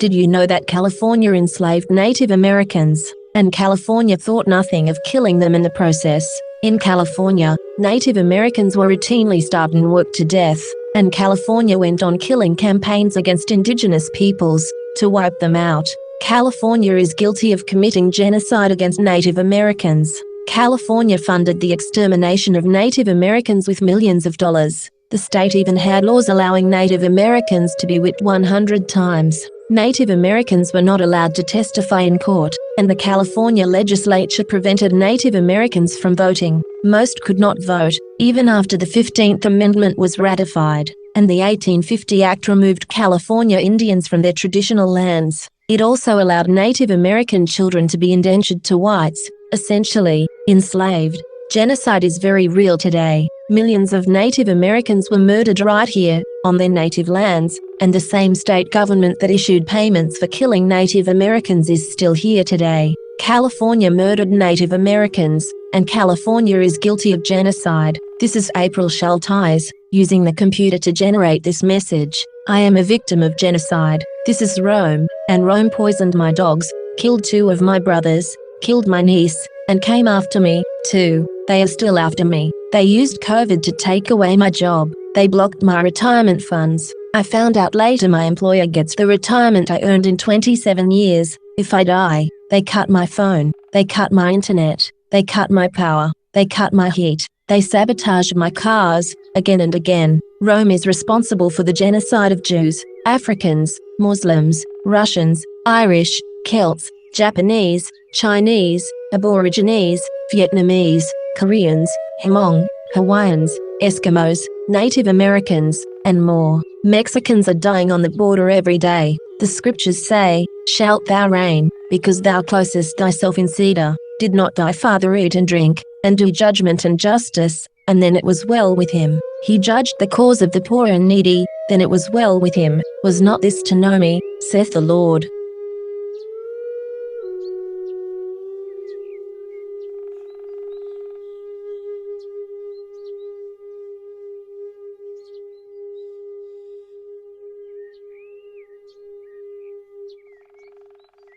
Did you know that California enslaved Native Americans, and California thought nothing of killing them in the process? In California, Native Americans were routinely starved and worked to death, and California went on killing campaigns against indigenous peoples to wipe them out. California is guilty of committing genocide against Native Americans. California funded the extermination of Native Americans with millions of dollars. The state even had laws allowing Native Americans to be whipped 100 times. Native Americans were not allowed to testify in court, and the California legislature prevented Native Americans from voting. Most could not vote, even after the 15th Amendment was ratified, and the 1850 Act removed California Indians from their traditional lands. It also allowed Native American children to be indentured to whites, essentially enslaved. Genocide is very real today. Millions of Native Americans were murdered right here, on their native lands, and the same state government that issued payments for killing Native Americans is still here today. California murdered Native Americans, and California is guilty of genocide. This is April Schulthies, using the computer to generate this message. I am a victim of genocide. This is Rome, and Rome poisoned my dogs, killed 2 of my brothers, killed my niece, and came after me, too. They are still after me. They used COVID to take away my job. They blocked my retirement funds. I found out later my employer gets the retirement I earned in 27 years. If I die, they cut my phone. They cut my internet. They cut my power. They cut my heat. They sabotaged my cars, again and again. Rome is responsible for the genocide of Jews, Africans, Muslims, Russians, Irish, Celts, Japanese, Chinese, Aborigines, Vietnamese, Koreans, Hmong, Hawaiians, Eskimos, Native Americans, and more. Mexicans are dying on the border every day. The scriptures say, "Shalt thou reign, because thou closest thyself in cedar, did not thy father eat and drink, and do judgment and justice, and then it was well with him. He judged the cause of the poor and needy, then it was well with him. Was not this to know me, saith the Lord?"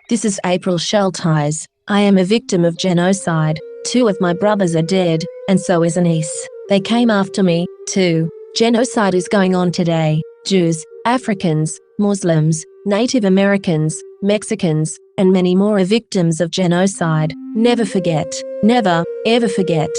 This is April Schulthies. I am a victim of genocide. 2 of my brothers are dead, and so is a niece. They came after me, too. Genocide is going on today. Jews, Africans, Muslims, Native Americans, Mexicans, and many more are victims of genocide. Never forget. Never, ever forget.